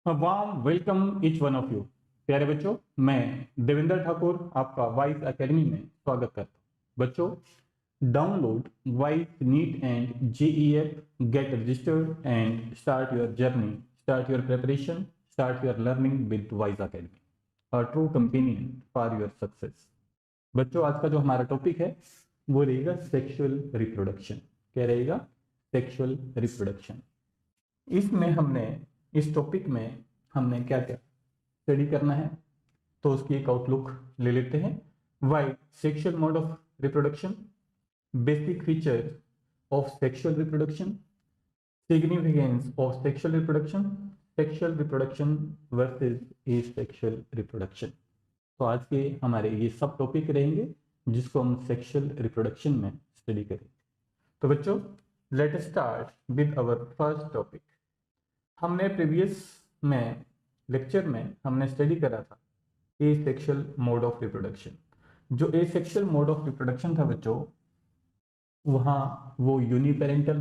Warm welcome each one of you. प्यारे बच्चों, मैं देवेंद्र ठाकुर आपका वाइस एकेडमी में स्वागत करता हूँ। बच्चों, download Wise NEET and JEE, get registered and start your journey, start your preparation, start your learning with Wise academy, a true companion for your success. बच्चों, आज का जो हमारा टॉपिक है वो रहेगा सेक्सुअल रिप्रोडक्शन। क्या रहेगा? Sexual reproduction. इसमें हमने इस टॉपिक में हमने क्या क्या स्टडी करना है, तो उसकी एक आउटलुक ले लेते हैं। Why sexual mode of reproduction, basic feature of sexual reproduction, significance of sexual reproduction, sexual reproduction versus asexual reproduction. तो आज के हमारे ये सब टॉपिक रहेंगे जिसको हम सेक्सुअल रिप्रोडक्शन में स्टडी करेंगे। तो बच्चों, let us start with our first topic. हमने प्रीवियस में लेक्चर में हमने स्टडी करा था एसेक्सुअल मोड ऑफ रिप्रोडक्शन। जो एसेक्सुअल मोड ऑफ रिप्रोडक्शन था बच्चों, वहाँ वो यूनिपेरेंटल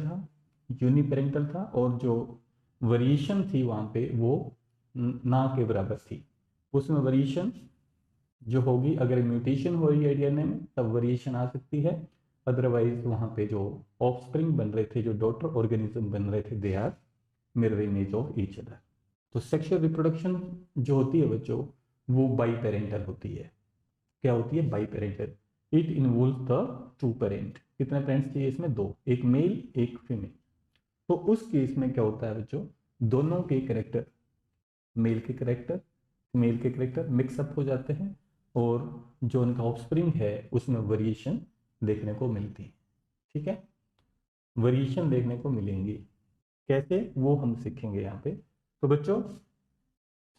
था और जो वेरिएशन थी वहाँ पे वो ना के बराबर थी। उसमें वेरिएशन जो होगी, अगर म्यूटेशन हो रही है डीएनए में तब वेरिएशन आ सकती है, अदरवाइज वहाँ पे जो ऑफस्प्रिंग बन रहे थे, जो डॉटर ऑर्गेनिज्म बन रहे थे, they are mirror image of each other. तो सेक्सुअल रिप्रोडक्शन जो होती है बच्चों, वो बाई पेरेंटल होती है। क्या होती है? By parental. It involve the two parent. कितने पेरेंट्स चाहिए इसमें? दो, एक मेल एक फीमेल। तो उस केस में क्या होता है बच्चों, दोनों के करेक्टर, मेल के करेक्टर फीमेल के करेक्टर मिक्सअप हो जाते हैं और जो उनका ऑफस्प्रिंग है उसमें वेरिएशन देखने को मिलती है। ठीक है, वेरिएशन देखने को मिलेंगी। कैसे, वो हम सीखेंगे यहाँ पे। तो बच्चों,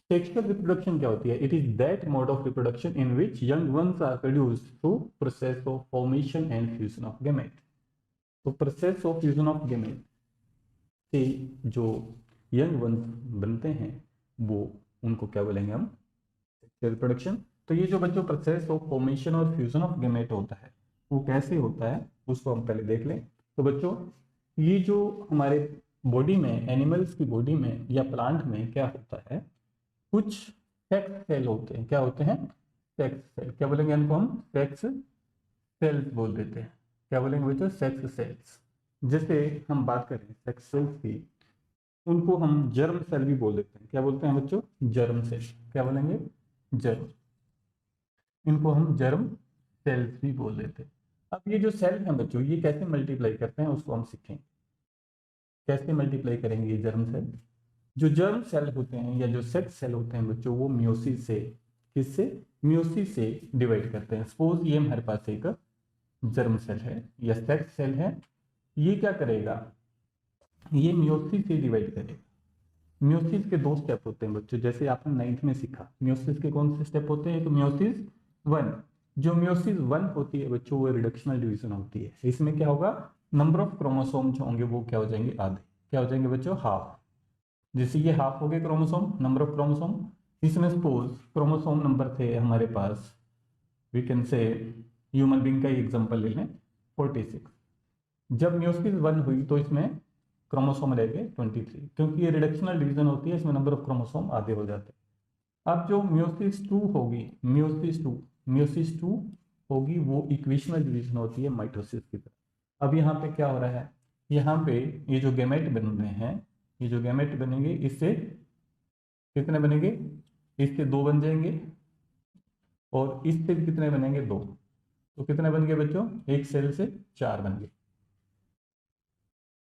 सेक्सुअल रिप्रोडक्शन क्या होती है? It is that mode of reproduction in which young ones are produced through process of formation and fusion of gamete. तो process of fusion of gamete से जो यंग वंस बनते हैं वो, उनको क्या बोलेंगे हम? Sexual reproduction. तो ये जो बच्चों प्रोसेस ऑफ फॉर्मेशन और फ्यूजन ऑफ गैमेट होता है वो कैसे होता है उसको हम पहले देख लें। तो बच्चों, ये जो हमारे बॉडी में, एनिमल्स की बॉडी में या प्लांट में क्या होता है, कुछ सेक्स सेल होते हैं। क्या होते हैं? Sex cell. क्या बोलेंगे इनको हम? सेक्स सेल्स बोल देते हैं। क्या बोलेंगे बच्चों? Sex cells. जैसे हम बात करें सेक्स सेल्स की, उनको हम जर्म सेल भी बोल देते हैं। क्या बोलते हैं बच्चों? Germ cell. क्या बोलेंगे? जर्म। इनको हम जर्म सेल्स भी बोल देते हैं। अब ये जो सेल हैं बच्चों, ये कैसे मल्टीप्लाई करते हैं उसको हम सीखेंगे। कैसे मल्टीप्लाई करेंगे ये जर्म सेल? जो जर्म सेल होते हैं या जो सेक्स सेल होते हैं बच्चों, वो मियोसिस से, किससे? मियोसिस से डिवाइड करते हैं। सपोज ये हमारे पास एक जर्म सेल है या सेक्स सेल है, ये क्या करेगा? ये मियोसिस से डिवाइड करेगा। मियोसिस के दो स्टेप होते हैं बच्चों, जैसे आपने 9th में सीखा। मियोसिस के कौन से स्टेप होते हैं? तो मियोसिस वन। जो मियोसिस वन होती है बच्चों, वो रिडक्शनल डिवीजन होती है। इसमें क्या होगा? नंबर ऑफ क्रोमोसोम जो होंगे वो क्या हो जाएंगे? आधे। क्या हो जाएंगे बच्चों? हाफ। जैसे ये हाफ हो गए क्रोमोसोम, नंबर ऑफ क्रोमोसोम। इसमें सपोज क्रोमोसोम नंबर थे हमारे पास, we can say human being का ही एग्जांपल ले लें, 46। जब म्योसिस वन हुई तो इसमें क्रोमोसोम रह गए 23, क्योंकि ये रिडक्शनल डिवीजन होती है, इसमें नंबर ऑफ क्रोमोसोम आधे हो जाते हैं। अब जो म्योसिस टू होगी, म्योसिस टू होगी, वो इक्वेशनल डिवीजन होती है माइटोसिस की तरह। अब यहाँ पे क्या हो रहा है? यहाँ पे ये जो गैमेट बन रहे हैं, ये जो गैमेट बनेंगे, इससे कितने बनेंगे? इससे दो बन जाएंगे और इससे भी कितने बनेंगे? दो। तो कितने बन गए बच्चों? एक सेल से चार बन गए।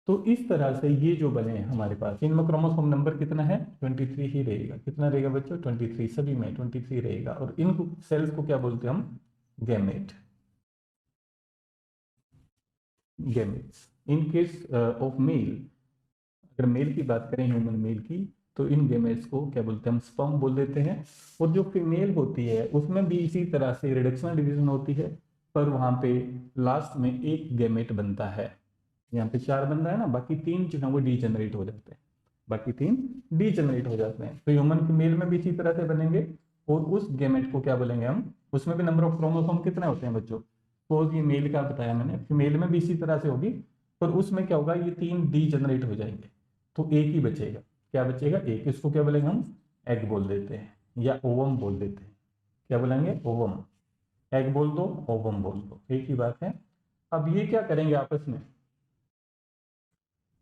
तो इस तरह से ये जो बने हमारे पास, इनमें क्रोमोसोम नंबर कितना है? 23 ही रहेगा। कितना रहेगा बच्चों? 23। सभी में 23 रहेगा। और इन सेल्स को क्या बोलते हैं हम? Gamete. Gametes. In case of male, अगर मेल की बात करें, ह्यूमन मेल की, तो इन गैमेट्स को क्या बोलते हैं? हम स्पर्म बोल देते हैं। और जो फीमेल होती है उसमें भी इसी तरह से रिडक्शनल डिवीजन होती है, पर वहां पे लास्ट में एक गैमेट बनता है। यहाँ पे चार बन रहा है ना, बाकी तीन जो है वो डीजेनरेट हो जाते हैं। बाकी तीन डीजेनरेट हो जाते हैं। तो ह्यूमन फीमेल में भी इसी तरह से बनेंगे। और उस गैमेट को क्या बोलेंगे हम? उसमें भी नंबर ऑफ क्रोमोसोम कितने होते हैं बच्चों? सपोज ये मेल का बताया मैंने, फीमेल में भी इसी तरह से होगी, पर उसमें क्या होगा? ये तीन डीजेनरेट हो जाएंगे तो एक ही बचेगा। क्या बचेगा, एक। इसको क्या बोलेंगे हम, एग बोल देते हैं या ओवम बोल देते हैं। क्या बोलेंगे, ओवम। एग बोल दो, ओवम बोल दो, एक ही बात है। अब ये क्या करेंगे आपस में,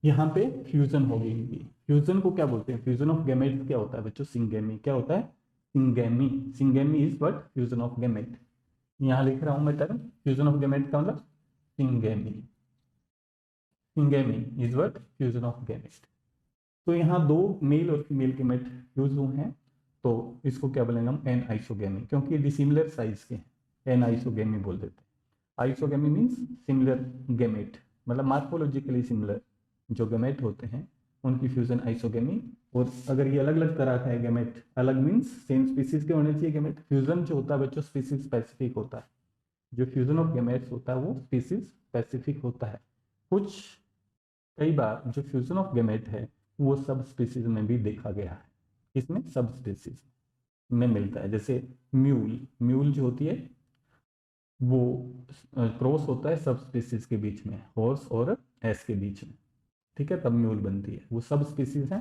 यहाँ पे फ्यूजन होगी इनकी। फ्यूजन को क्या बोलते हैं, फ्यूजन ऑफ गैमेट क्या होता है बच्चों, सिंगेमी। क्या होता है, syngamy. Syngamy is what, fusion of gamete. यहाँ लिख रहा हूं मैं टर्म, फ्यूजन ऑफ गैमेट का मतलब syngamy. Syngamy is what, fusion of gamete. तो यहाँ दो मेल और फीमेल गैमेट फ्यूज हुए हैं, तो इसको क्या बोलेंगे हम, एन आइसोगेमी, क्योंकि डिसिमिलर साइज के हैं, एन आइसोगेमी बोल देते हैं। आइसोगेमी मीन्स सिमिलर गैमेट, मतलब मार्फोलॉजिकली सिमिलर जो गैमेट होते हैं उनकी फ्यूजन आइसोगेमी। और अगर ये अलग अलग तरह का है गैमेट, अलग मीन्स सेम स्पीसीज के होने चाहिए गैमेट। फ्यूजन जो होता है बच्चों स्पीसीज स्पेसिफिक होता है, जो फ्यूजन ऑफ गैमेट्स होता है वो स्पीसीज स्पेसिफिक होता है। कुछ कई बार जो फ्यूजन ऑफ गैमेट है वो सब स्पीसीज में भी देखा गया है, इसमें सब स्पीसीज में मिलता है। जैसे म्यूल, म्यूल जो होती है वो क्रॉस होता है सब स्पीसीज के बीच में, हॉर्स और एस के बीच में, ठीक है, तब म्यूल बनती है। वो सब स्पीसीज है,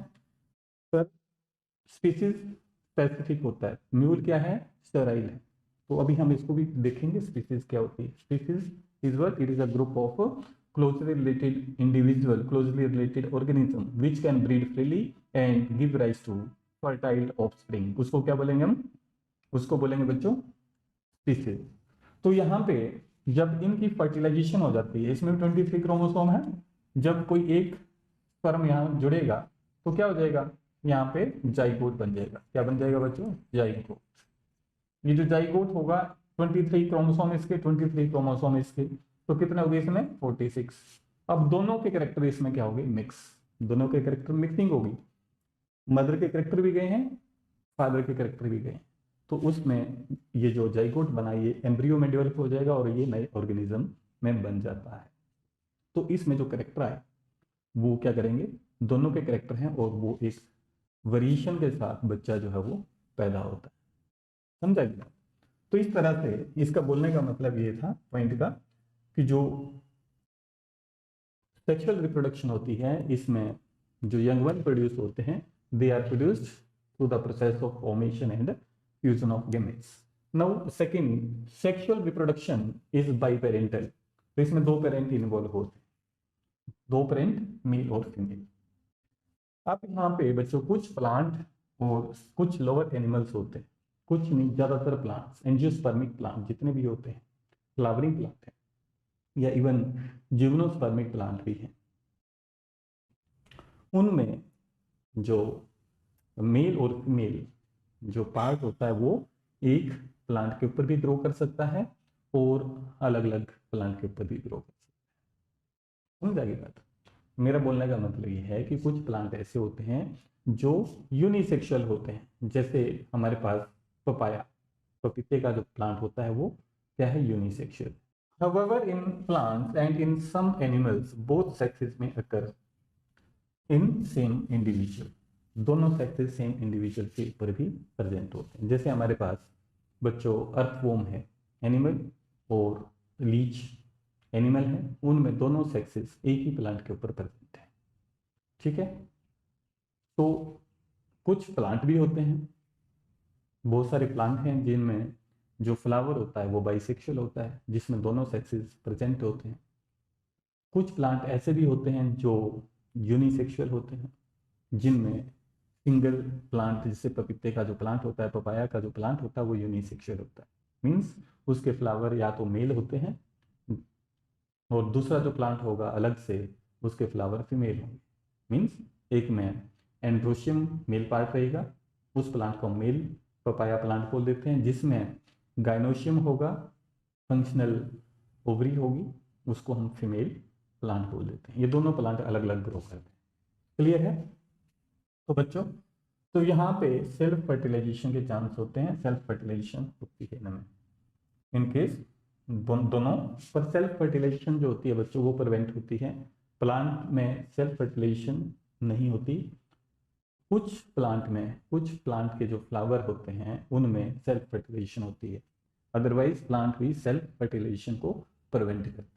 पर स्पीसीज स्पेसिफिक होता है। म्यूल क्या है, स्टेराइल है। तो अभी हम इसको भी देखेंगे स्पीसीज क्या होती है। Species is what, it is a group of closely related individual, closely related organism which can breed freely and give rise to fertile offspring। उसको क्या बोलेंगे हम, उसको बोलेंगे बच्चों स्पीसीज। तो यहाँ पे जब इनकी फर्टिलाइजेशन हो जाती है, इसमें 23 क्रोमोसोम है, जब कोई एक स्पर्म यहाँ जुड़ेगा तो क्या हो जाएगा, यहाँ पे जाइगोट बन जाएगा। क्या बन जाएगा बच्चों, जाइगोट। ये जो जाइगोट होगा 23 क्रोमोसोम इसके, 23 क्रोमोसोम इसके, तो कितने हो गए इसमें, 46। अब दोनों के कैरेक्टर इसमें क्या होंगे, मिक्स। दोनों के कैरेक्टर मिक्सिंग होगी, मदर के कैरेक्टर भी गए हैं, फादर के कैरेक्टर भी गए हैं। तो उसमें ये जो जाइगोट बना ये एम्ब्रियो में डेवलप हो जाएगा और ये नए ऑर्गेनिज्म में बन जाता है। तो इसमें जो कैरेक्टर आए वो क्या करेंगे, दोनों के कैरेक्टर हैं और वो एक वेरिएशन के साथ बच्चा जो है वो पैदा होता है। समझा गया। तो इस तरह से इसका बोलने का मतलब ये था पॉइंट का, कि जो सेक्सुअल रिप्रोडक्शन होती है इसमें जो यंग वन प्रोड्यूस होते हैं, they are produced through the process of formation and fusion of gametes. Now second, sexual reproduction is biparental. तो इसमें दो पेरेंट इन्वॉल्व होते हैं, दो पेरेंट मेल और फीमेल। अब यहाँ पे बच्चों कुछ प्लांट और कुछ लोअर एनिमल्स होते हैं, कुछ नहीं, ज्यादातर प्लांट्स, एंजियोस्पर्मिक प्लांट जितने भी होते हैं, फ्लावरिंग प्लांट है या इवन जिम्नोस्पर्मिक प्लांट भी है, उनमें जो मेल और फीमेल जो पार्ट होता है वो एक प्लांट के ऊपर भी ग्रो कर सकता है और अलग अलग प्लांट के ऊपर भी ग्रो कर सकता है। समझ आएगी बात। मेरा बोलने का मतलब ये है कि कुछ प्लांट ऐसे होते हैं जो यूनिसेक्सुअल होते हैं, जैसे हमारे पास पपाया, पपीते का जो प्लांट होता है वो क्या है, unisexual. However, in plants and in some animals, both sexes may occur in same individual। दोनों सेक्सेस सेम इंडिविजुअल के ऊपर भी प्रेजेंट होते हैं। जैसे हमारे पास बच्चों अर्थवॉर्म है एनिमल और लीच एनिमल है, उनमें दोनों सेक्सेस एक ही प्लांट के ऊपर प्रेजेंट है, ठीक है। तो कुछ प्लांट भी होते हैं, बहुत सारे प्लांट हैं जिनमें जो फ्लावर होता है वो बाइसेक्सुअल होता है, जिसमें दोनों सेक्सेस प्रेजेंट होते हैं। कुछ प्लांट ऐसे भी होते हैं जो यूनिसेक्सुअल होते हैं, जिनमें सिंगल प्लांट, जैसे पपीते का जो प्लांट होता है, पपाया का जो प्लांट होता है वो यूनिसेक्सुअल होता है। मीन्स उसके फ्लावर या तो मेल होते हैं और दूसरा जो प्लांट होगा अलग से उसके फ्लावर फीमेल होंगे। मीन्स एक में एंड्रोशियम मेल पार्ट रहेगा, उस प्लांट को मेल पपाया प्लांट बोल देते हैं। जिसमें गाइनोशियम होगा, फंक्शनल ओवरी होगी, उसको हम फीमेल प्लांट बोल देते हैं। ये दोनों प्लांट अलग अलग ग्रो करते हैं। क्लियर है। तो बच्चों, तो यहाँ पे सेल्फ फर्टिलाइजेशन के चांस होते हैं, सेल्फ फर्टिलाइजेशन होती है इनमें, इन केस दोनों। पर सेल्फ फर्टिलाइजेशन जो होती है बच्चों वो प्रिवेंट होती है, प्लांट में सेल्फ फर्टिलाइजेशन नहीं होती। कुछ प्लांट में, कुछ प्लांट के जो फ्लावर होते हैं उनमें सेल्फ फर्टिलाइजेशन होती है, अदरवाइज प्लांट भी सेल्फ फर्टिलाइजेशन को प्रिवेंट करते हैं।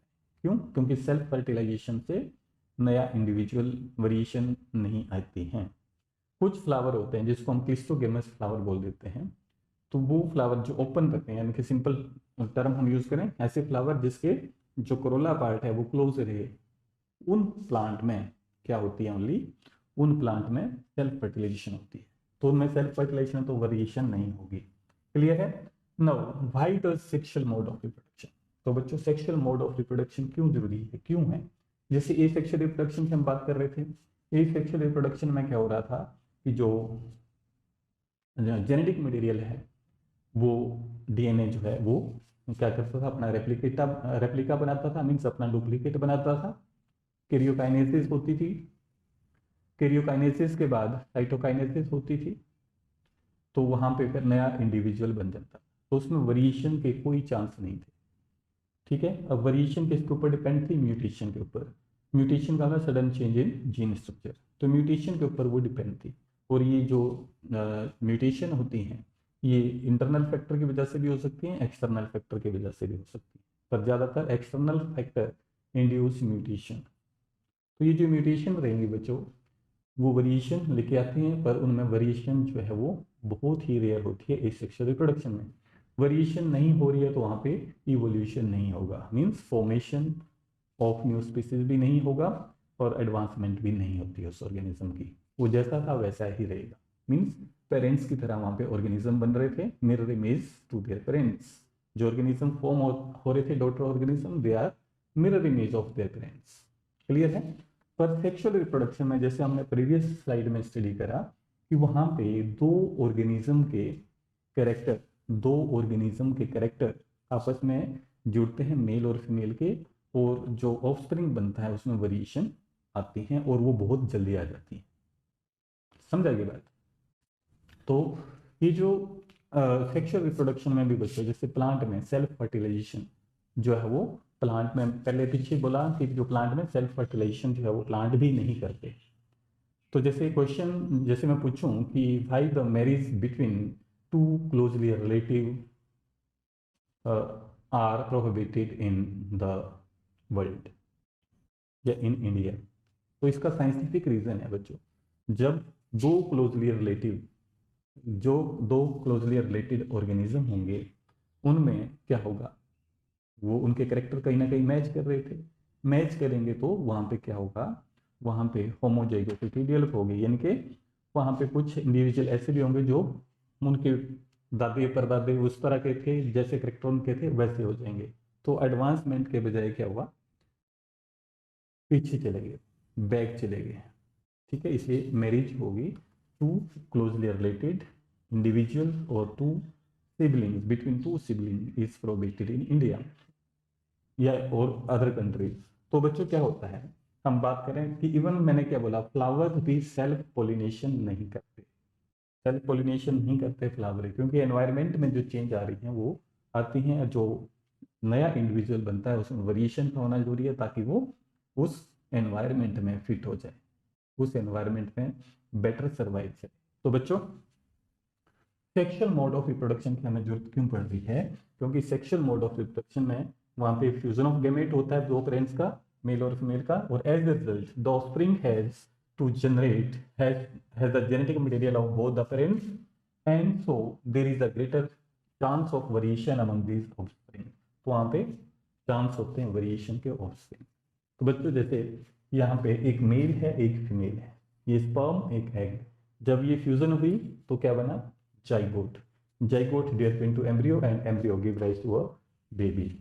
क्यों? क्योंकि सेल्फ फर्टिलाइजेशन से नया इंडिविजुअल वेरिएशन नहीं आती हैं। कुछ फ्लावर होते हैं जिसको हम क्लिस्टोगेमस फ्लावर बोल देते हैं, तो वो फ्लावर जो ओपन रहते हैं, यानी कि सिंपल टर्म हम यूज करें, ऐसे फ्लावर जिसके जो कोरोला पार्ट है वो क्लोज रहे, उन प्लांट में क्या होती है, ओनली उन प्लांट में सेल्फ फर्टिलाइजेशन होती है। तो उनमें सेल्फ फर्टिलाइजेशन तो वेरिएशन नहीं होगी। क्लियर है? Now why does sexual mode of reproduction, तो बच्चों सेक्सुअल मोड ऑफ रिप्रोडक्शन क्यों जरूरी है, क्यों है? जैसे ए सेक्सुअल रिप्रोडक्शन की हम बात कर रहे थे, ए सेक्सुअल रिप्रोडक्शन में क्या हो रहा था कि जो जेनेटिक मटेरियल है वो डीएनए जो है वो क्या करता था, अपना रेप्लिका बनाता था, मीन्स अपना डुप्लीकेट बनाता था। कैरियोकाइनेसिस होती थी, कैरियोकाइनेसिस के बाद साइटोकाइनेसिस होती थी, तो वहां पे फिर नया इंडिविजुअल बन जाता, तो उसमें वेरिएशन के कोई चांस नहीं थे। ठीक है, अब वेरिएशन किसके ऊपर डिपेंड थी? म्यूटेशन के ऊपर। म्यूटेशन का मतलब sudden change in gene structure, तो म्यूटेशन के ऊपर वो डिपेंड थी। और ये जो म्यूटेशन होती हैं ये इंटरनल फैक्टर की वजह से भी हो सकती हैं, एक्सटर्नल फैक्टर की वजह से भी हो सकती है, पर ज़्यादातर एक्सटर्नल फैक्टर इंड्यूस म्यूटेशन। तो ये जो म्यूटेशन रहेंगे बच्चों वो वेरिएशन लेके आती हैं, पर उनमें वेरिएशन जो है वो बहुत ही रेयर होती है एसेक्सुअल रिप्रोडक्शन में। वेरिएशन नहीं हो रही है तो वहाँ पे इवोल्यूशन नहीं होगा, means formation of new species भी नहीं होगा और एडवांसमेंट भी नहीं होती है उस ऑर्गेनिज्म की, वो जैसा था वैसा ही रहेगा। मीन्स पेरेंट्स की तरह वहाँ पे ऑर्गेनिज्म बन रहे थे, mirror image to their parents. जो ऑर्गेनिज्म फॉर्म हो रहे थे daughter organism, they are mirror image of their parents. Clear है? पर सेक्सुअल रिप्रोडक्शन में जैसे हमने प्रीवियस स्लाइड में स्टडी करा कि वहाँ पे दो ऑर्गेनिज्म के कैरेक्टर आपस में जुड़ते हैं, मेल और फीमेल के, और जो ऑफस्प्रिंग बनता है उसमें वेरिएशन आती हैं और वो बहुत जल्दी आ जाती है। समझा ये बात? तो ये जो सेक्सुअल रिप्रोडक्शन में भी बच्चों जैसे प्लांट में सेल्फ फर्टिलाइजेशन जो है वो प्लांट में, पहले पीछे बोला कि जो प्लांट में सेल्फ फर्टिलाइजेशन जो है वो प्लांट भी नहीं करते। तो जैसे क्वेश्चन जैसे मैं पूछूं कि why the marriage between two closely relative are prohibited in the world या इन इंडिया, तो इसका साइंटिफिक रीजन है बच्चों, जब दो क्लोजली रिलेटिव जो दो क्लोजली रिलेटेड ऑर्गेनिज्म होंगे उनमें क्या होगा, वो उनके करेक्टर कहीं ना कहीं मैच कर रहे थे, मैच करेंगे तो वहाँ पे क्या होगा, वहाँ पे होमोजाइगोसिटी डेवलप होगी, यानी कि वहाँ पे कुछ इंडिविजुअल ऐसे भी होंगे जो उनके दादे परदादे उस तरह के थे, जैसे करेक्टर उनके थे वैसे हो जाएंगे। तो एडवांसमेंट के बजाय क्या हुआ, पीछे चले गए, बैक चले गए। ठीक है, इसलिए मैरिज होगी टू क्लोजली रिलेटेड इंडिविजुअल और to siblings, between two sibling is prohibited in India या और अदर कंट्रीज। तो बच्चों क्या होता है, हम बात करें कि इवन मैंने क्या बोला, फ्लावर्स भी सेल्फ पोलिनेशन नहीं करते, सेल्फ पोलिनेशन नहीं करते फ्लावर, क्योंकि एनवायरनमेंट में जो चेंज आ रही हैं वो आती हैं, जो नया इंडिविजुअल बनता है उसमें वेरिएशन का होना जरूरी है ताकि वो उस एनवायरनमेंट में फिट हो जाए, उस एनवायरनमेंट में बेटर सर्वाइव करे। तो बच्चों सेक्सुअल मोड ऑफ रिप्रोडक्शन की हमें जरूरत क्यों पड़ रही है, क्योंकि सेक्सुअल मोड ऑफ रिप्रोडक्शन में वहां पे फ्यूजन ऑफ गैमेट होता है दो पेरेंट्स का, मेल और फीमेल का, और as a result the offspring has to generate has the genetic material of both the parents and so there is a greater chance of variation among these offspring. तो वहां पे chance होते हैं variation के offspring. तो बच्चों जैसे यहाँ पे एक मेल है एक फीमेल है, ये स्पर्म एक एग, जब ये फ्यूजन हुई तो क्या बना, zygote, zygote develop into embryo and embryo give rise to a baby.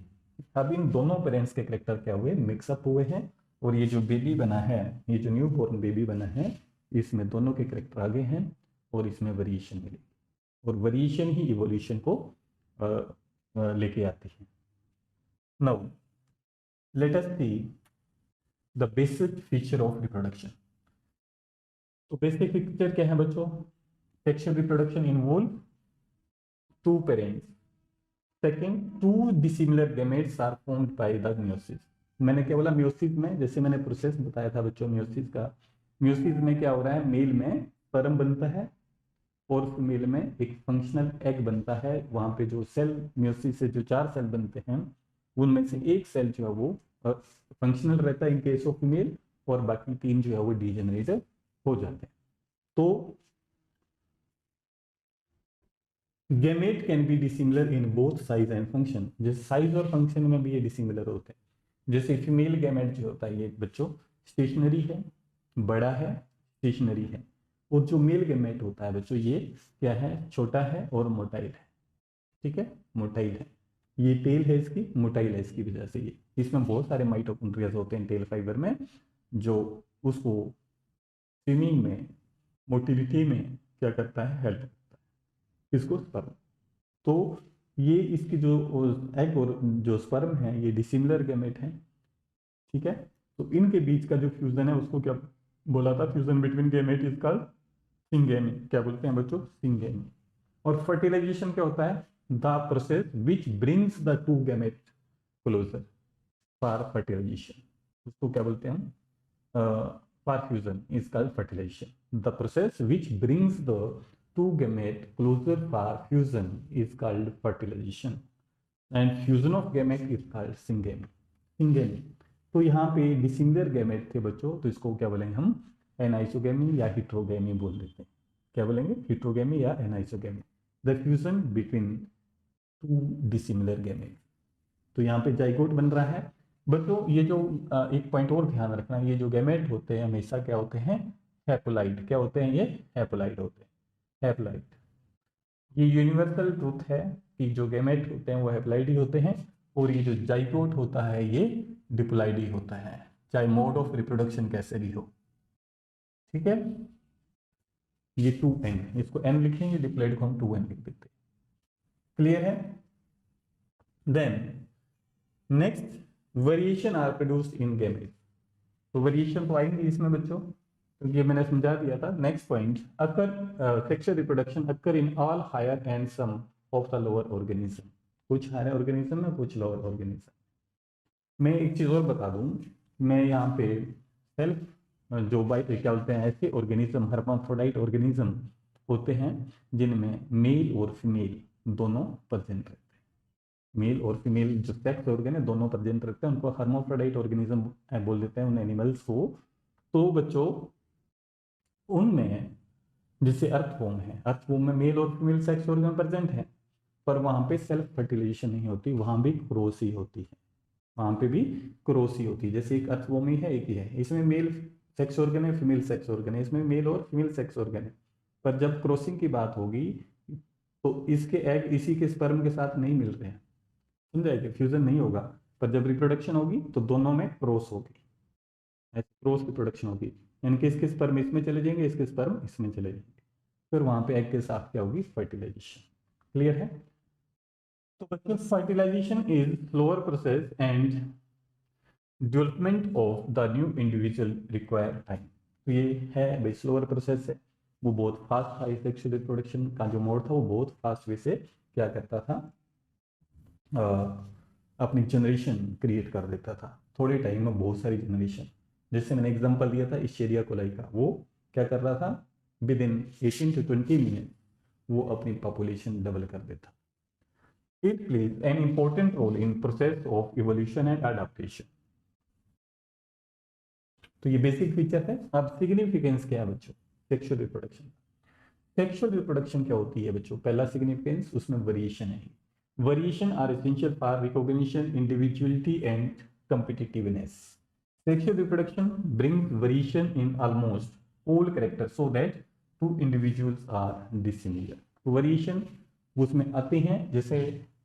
अब इन दोनों पेरेंट्स के करेक्टर क्या हुए, मिक्सअप हुए हैं, और ये जो बेबी बना है, ये जो न्यू बॉर्न बेबी बना है, इसमें दोनों के करेक्टर आगे हैं और इसमें वेरिएशन मिलेगी, और वेरिएशन ही इवोल्यूशन को लेके आती है। Now let us see the basic feature of reproduction. तो बेसिक फीचर क्या है बच्चों, sexual reproduction involve two parents, second two dissimilar gametes are formed by the meiosis. मैंने क्या बोला, मियोसिस में जैसे मैंने प्रोसेस बताया था बच्चों मियोसिस का, मियोसिस में क्या हो रहा है, मेल में स्पर्म बनता है और फीमेल में एक फंक्शनल एग बनता है। वहां पे जो सेल मियोसिस से जो 4 सेल बनते हैं उनमें से एक सेल जो है वो फंक्शनल रहता है इन केस ऑफ फीमेल, और बाकी 3 जो है वो डीजेनरेट हो जाते हैं। तो gamete can be dissimilar in both size and function, जैसे साइज और फंक्शन में भी ये डिसिमिलर होते हैं। जैसे फीमेल गैमेट जो होता है ये बच्चों स्टेशनरी है, बड़ा है, स्टेशनरी है। और जो मेल गैमेट होता है बच्चों ये क्या है, छोटा है और मोटाइल है। ठीक है, मोटाइल है। ये टेल है इसकी, मोटाइल है इसकी वजह से। ये इसमें बहुत सारे माइटोकॉन्ड्रिया होते हैं टेल फाइबर में, जो उसको स्विमिंग में, मोटिलिटी में क्या करता है, हेल्प करता है इसको स्पर्म। तो ये इसकी जो एग और जो स्पर्म है ये डिसिमिलर गैमेट है। ठीक है, तो इनके बीच का जो फ्यूजन है उसको क्या बोला था, fusion between gamete is called syngamy. क्या बोलते हैं बच्चों, सिंगेमी। और फर्टिलाइजेशन क्या होता है, the process which brings the two gamete closer for fertilisation. उसको क्या बोलते हैं, for fusion is called fertilisation. The process which brings the two gamete closer for fusion is called fertilization and fusion of gamete is called syngamy। syngamy। तो यहाँ पे dissimilar gamete थे बच्चों, तो इसको क्या बोलेंगे हम, एनाइसोगैमी या हिट्रोगैमी बोल देते हैं। क्या बोलेंगे, हिट्रोगैमी या anisogamy, the fusion between two dissimilar gamete. तो यहाँ पे जाइगोट बन रहा है बच्चों। ये जो एक पॉइंट और ध्यान रखना, ये जो गैमेट होते हैं हमेशा क्या होते हैं, हैप्लॉइड। क्या होते हैं ये, हैप्लॉइड होते हैं, हैप्लॉइड। ये यूनिवर्सल ट्रूथ है कि जो गैमेट होते हैं वो हैप्लॉइड ही होते हैं, और ये जो जाइगोट होता है ये डिप्लॉइड ही होता है, चाहे मोड ऑफ रिप्रोडक्शन कैसे भी हो। ठीक है, ये 2n, इसको n लिखेंगे, डिप्लॉइड को हम 2n लिख देते हैं। क्लियर है। Then next, variation are produced in gamete. तो वेरिएशन तो आएंगे इसमें बच्चों, क्योंकि ये मैंने समझा दिया था। Next point, occur sexual reproduction occur in all higher and some of the lower organism. कुछ हायर ऑर्गेनिज्म में, कुछ लोअर ऑर्गेनिज्म। मैं एक चीज और बता दूं, मैं यहाँ पे सेल्फ जो बाई क्या बोलते हैं, ऐसे ऑर्गेनिज्म हर्माफ्रोडाइट ऑर्गेनिज्म होते हैं जिनमें मेल और फीमेल दोनों प्रेजेंट रहते हैं। मेल और फीमेल जो सेक्स ऑर्गन है दोनों प्रेजेंट रखते हैं, उनको हर्माफ्रोडाइट ऑर्गेनिज्म बोल देते हैं उन एनिमल्स को। तो बच्चों उनमें जैसे अर्थवॉर्म है, अर्थवॉर्म में मेल और फीमेल सेक्स ऑर्गन प्रेजेंट है, पर वहां पे सेल्फ फर्टिलाइजेशन नहीं होती, वहां भी क्रॉस ही होती है, वहां पे भी क्रॉस ही होती है। जैसे एक अर्थवॉर्म ही है, एक ही है, इसमें मेल सेक्स ऑर्गन है, फीमेल सेक्स ऑर्गन है, इसमें मेल और फीमेल सेक्स ऑर्गन है। पर जब क्रॉसिंग की बात होगी तो इसके एग इसी के स्पर्म के साथ नहीं मिल रहे हैं, समझाइए, फ्यूजन नहीं होगा। पर जब रिप्रोडक्शन होगी तो दोनों में क्रॉस होगी, ऐसे क्रॉस रिप्रोडक्शन होगी, यानी कि इसके स्पर्म इसमें चले जाएंगे, इसके स्पर्म इसमें चले जाएंगे, फिर वहां पे एग के साथ क्या होगी, फर्टिलाइजेशन। क्लियर है। तो बच्चों fertilisation is slower process and development of the new individual require time. तो ये है भाई स्लोअर प्रोसेस है, वो बहुत फास्ट था। सेक्सुअल रिप्रोडक्शन का जो मोड था वो बहुत फास्ट वे से क्या करता था, अपनी जनरेशन क्रिएट कर देता था, थोड़े टाइम में बहुत सारी जनरेशन। जैसे मैंने एग्जांपल दिया था इशेरिया कोलाई का, वो क्या कर रहा था, विद इन 18 to 20 मिनट वो अपनी पॉपुलेशन डबल कर देता। It plays an important role in process of evolution and adaptation. तो ये बेसिक फीचर है। अब सिग्निफिकेंस क्या है बच्चों, सेक्सुअल रिप्रोडक्शन। सेक्सुअल रिप्रोडक्शन क्या होती है बच्चों, पहला सिग्निफिकेंस उसमें वेरिएशन है। Variation are essential for recognition, individuality and competitiveness. Sexual reproduction brings variation in almost all characters so that two individuals are dissimilar। Variation उसमें आते हैं, जैसे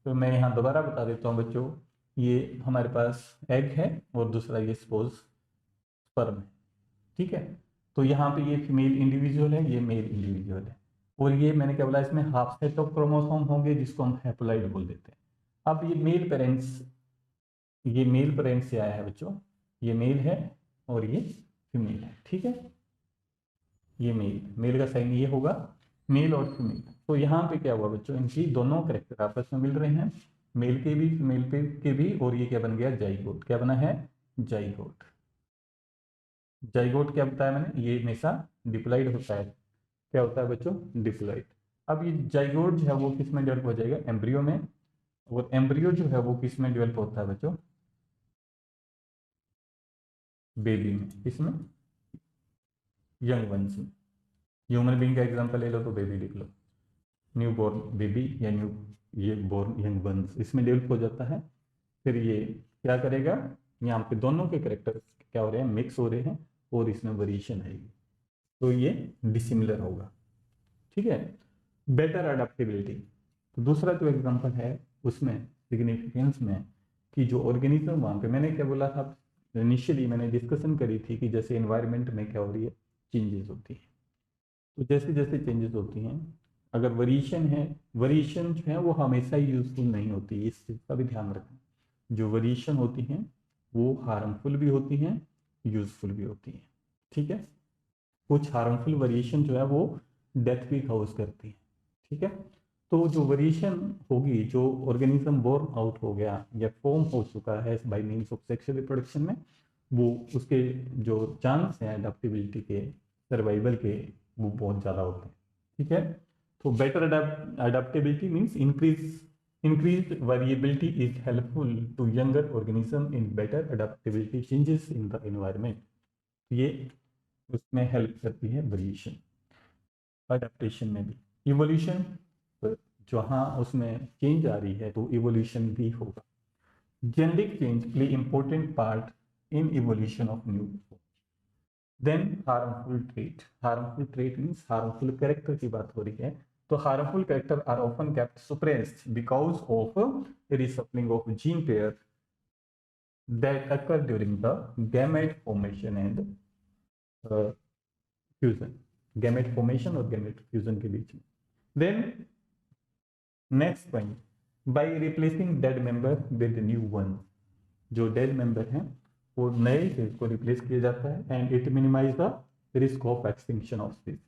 तो मैं यहाँ दोबारा बता देता हूँ बच्चों, ये हमारे पास एग है और दूसरा ये सपोज स्पर्म है। ठीक है, तो यहाँ पे ये फीमेल इंडिविजुअल है, ये मेल इंडिविजुअल है, और ये मैंने क्या बोला, इसमें हाफ सेट ऑफ क्रोमोसोम होंगे जिसको हम हैप्लॉइड बोल देते हैं। अब ये मेल पेरेंट्स, ये मेल पेरेंट्स से आया है बच्चों, ये मेल है और ये फीमेल है। ठीक है, ये मेल, मेल का साइन ये होगा, मेल और फीमेल। तो यहाँ पे क्या हुआ बच्चों, इनकी दोनों करेक्टर आपस में मिल रहे हैं, मेल के भी फीमेल के भी, और ये क्या बन गया, जाइगोट। क्या बना है, जाइगोट। जाइगोट क्या बताया मैंने, ये हमेशा डिप्लॉइड होता है। क्या होता है बच्चों, डिप्लॉइड। अब ये जाइगोट जो है वो किस में डेवलप हो जाएगा, एम्ब्रियो में, और एम्ब्रियो जो है वो किस में डेवलप होता है बच्चों, बेबी में, किसमें, यंग वंस में। ह्यूमन बीइंग का एग्जांपल ले लो तो बेबी लिख लो। न्यू बोर्न बेबी या ये बोर्न यंग वंस इसमें डेवलप हो जाता है। फिर ये क्या करेगा, यहाँ पे दोनों के करेक्टर क्या हो रहे हैं, मिक्स हो रहे हैं और इसमें वेरिएशन आएगी, तो ये डिसिमिलर होगा। ठीक है। बेटर अडेप्टेबिलिटी, तो दूसरा जो एग्जांपल है उसमें सिग्निफिकेंस में कि जो ऑर्गेनिज्म वहाँ पे मैंने क्या बोला था इनिशियली मैंने डिस्कशन करी थी कि जैसे एनवायरनमेंट में क्या हो रही है, चेंजेस होती है। तो जैसे जैसे चेंजेस होती हैं, अगर वेरिएशन है, वेरिएशन जो है वो हमेशा ही यूजफुल नहीं होती, इस चीज़ का भी ध्यान रखें। जो वेरिएशन होती हैं वो हार्मफुल भी होती हैं, यूजफुल भी होती हैं। ठीक है। कुछ हार्मफुल वेरिएशन जो है वो डेथ भी काउज करती है। ठीक है। तो जो वेरिएशन होगी, जो ऑर्गेनिज्म बोर्न आउट हो गया या फॉर्म हो चुका है bye means of sexual reproduction में, वो उसके जो चांस हैं अडेप्टेबिलिटी के, सर्वाइवल के, वो बहुत ज़्यादा होते हैं। ठीक है। तो better adaptability means increased variability is helpful to younger organism in better adaptability changes in the environment। ये उसमें हेल्प करती है वेरिएशन। अडेप्टेशन में भी इवोल्यूशन, जहाँ उसमें चेंज आ रही है तो इवोल्यूशन भी होगा। Genetic change play important part in evolution of new. Then harmful trait means harmful character की बात हो रही है, तो harmful character are often kept suppressed because of reshuffling of gene pair that occur during the gamete formation and fusion, gamete formation और gamete fusion के बीच में। Then next point, by replacing dead member with new one, जो dead member हैं वो नए sales को replace किया जाता है and it minimise the risk of extinction of species,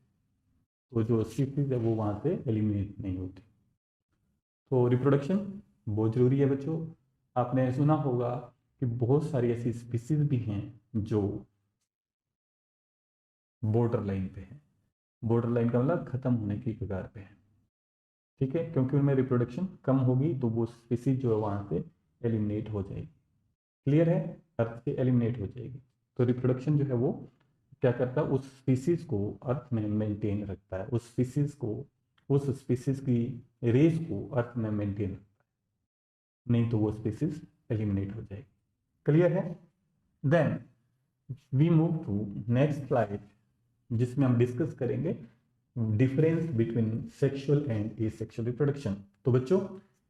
तो जो स्पीसीज है वो वहां से एलिमिनेट नहीं होती। तो रिप्रोडक्शन बहुत जरूरी है बच्चों। आपने सुना होगा कि बहुत सारी ऐसी स्पीसीज भी हैं जो बॉर्डर लाइन पे है, बॉर्डर लाइन का मतलब खत्म होने की कगार पे है। ठीक है, क्योंकि उनमें रिप्रोडक्शन कम होगी तो वो स्पीसीज जो है वहां से एलिमिनेट हो जाएगी। क्लियर है, अर्थ से एलिमिनेट हो जाएगी। तो रिप्रोडक्शन जो है वो क्या करता है, उस स्पीसीज को अर्थ में मेंटेन रखता है, उस स्पीसीज को, उस स्पीसीज की रेस को अर्थ में मेंटेन रखता है, नहीं तो वो स्पीसीज एलिमिनेट हो जाएगी। क्लियर है। Then we move to next slide, जिसमें हम डिस्कस करेंगे difference between sexual and asexual reproduction. तो बच्चों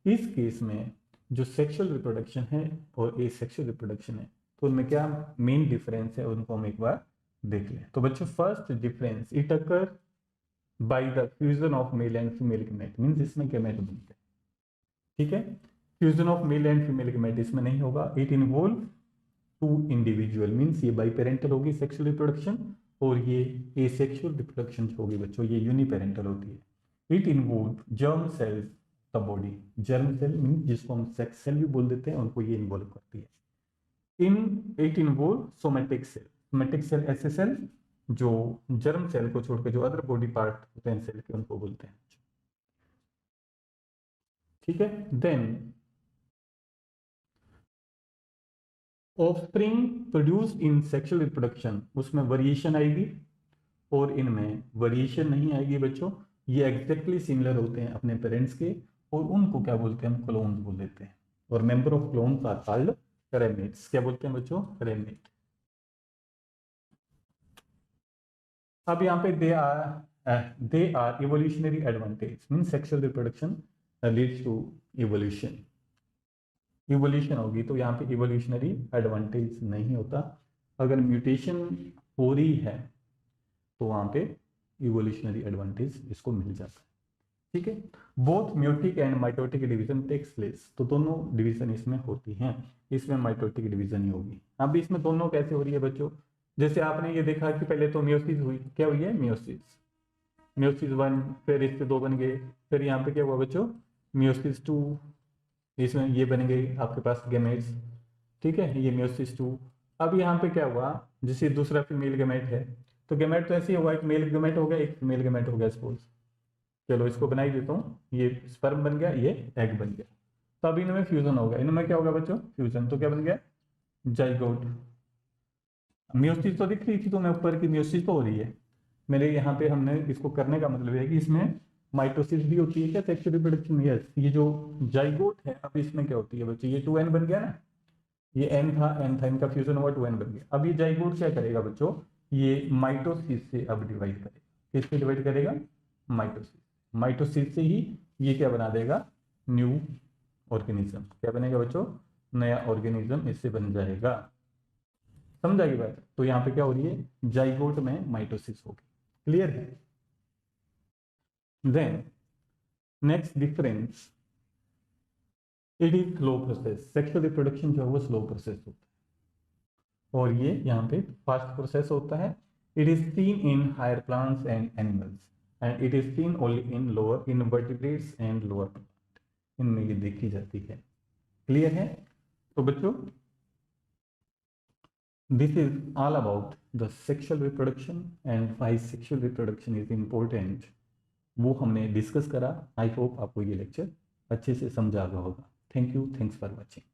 इस केस में जो सेक्सुअल रिप्रोडक्शन है और एसेक्सुअल रिप्रोडक्शन है, तो उनमें क्या मेन डिफरेंस है उनको हम एक बार देख लें। तो बच्चों first difference, it occur by the fusion of male and female gamete, means इसमें गैमेट बनते हैं। ठीक है, fusion of male and female gamete इसमें नहीं होगा। It involve two individual, means ये बाइपेरेंटल होगी सेक्सुअल रिप्रोडक्शन, और ये एसेक्सुअल रिप्रोडक्शन होगी बच्चों ये यूनिपेरेंटल होती है। It involve germ cells the body, germ cell mean जिसको हम सेक्स सेल भी बोल देते हैं, उनको ये इन्वॉल्व करती है। It involve somatic cell, somatic cell ऐसे सेल जो जर्म सेल को छोड़कर जो अदर बॉडी पार्ट होते हैं सेल के, उनको बोलते हैं। ठीक है। Then offspring produce in sexual reproduction, उसमें वेरिएशन आएगी और इनमें वेरिएशन नहीं आएगी बच्चों। ये एग्जैक्टली सिमिलर होते हैं अपने पेरेंट्स के, और उनको क्या बोलते हैं, हम क्लोन्स बोल देते हैं। और member of clones are called ramets. क्या बोलते हैं बच्चों, रेमेट। अब यहाँ पे they are evolutionary advantage, mean sexual reproduction leads to evolution. Evolution होगी तो यहाँ पे इवोल्यूशनरी एडवांटेज नहीं होता। अगर म्यूटेशन हो रही है तो वहां पे इवोल्यूशनरी एडवांटेज इसको मिल जाता है। ठीक है। Both meiotic and mitotic division takes place, तो दोनों डिवीजन इसमें होती हैं, इसमें माइटोटिक डिवीजन ही होगी। अब इसमें दोनों कैसे हो रही है बच्चों, जैसे आपने ये देखा कि पहले तो मियोसिस हुई, क्या हुई है, मियोसिस, मियोसिस 1, फिर इससे 2 बन गए, फिर यहाँ पे क्या हुआ बच्चों, मियोसिस 2, इसमें ये बन गई आपके पास गैमेट्स। ठीक है, ये मियोसिस 2। अब यहाँ पे क्या हुआ, जैसे दूसरा फीमेल गैमेट है, तो गैमेट तो ऐसे ही हुआ, एक मेल गैमेट हो गया, एक फीमेल गैमेट हो गया सपोज। चलो इसको बना ही देता हूँ, ये स्पर्म बन गया, ये एग बन गया। तो अब इनमें फ्यूजन होगा, इनमें क्या होगा बच्चों, फ्यूजन, तो क्या बन गया, जाइगोट। मियोसिस तो दिख रही थी तो मैं ऊपर की मियोसिस तो हो रही है मेरे यहाँ पे, हमने इसको करने का मतलब है कि इसमें माइटोसिस भी होती है क्या सेक्सुअल रिप्रोडक्शन? यस। ये जो जाइगोट है अब इसमें क्या होती है बच्चों, ये 2n बन गया ना, ये n था, इनका फ्यूजन हुआ 2n बन गया। अब ये जाइगोट क्या करेगा बच्चों, ये माइटोसिस से अब डिवाइड करेगा। किससे डिवाइड करेगा? माइटोसिस। माइटोसिस से ही ये क्या बना देगा, न्यू ऑर्गेनिज्म। क्या बनेगा बच्चों? नया ऑर्गेनिज्म इससे बन जाएगा। समझ आएगी बात? तो यहाँ पे क्या हो रही है, जाइगोट में माइटोसिस होगी। क्लियर है? Then next difference, it is slow process. Sexual reproduction जो है वो स्लो प्रोसेस होता है और ये यहाँ पे फास्ट प्रोसेस होता है। It is seen in higher plants and animals and it is seen only in lower invertebrates and lower plant, इनमें ये देखी जाती है। क्लियर है? तो बच्चों this is all about the sexual reproduction and why sexual reproduction is important, वो हमने डिस्कस करा। आई होप आपको ये लेक्चर अच्छे से समझ आ गया होगा। Thank you, thanks for watching.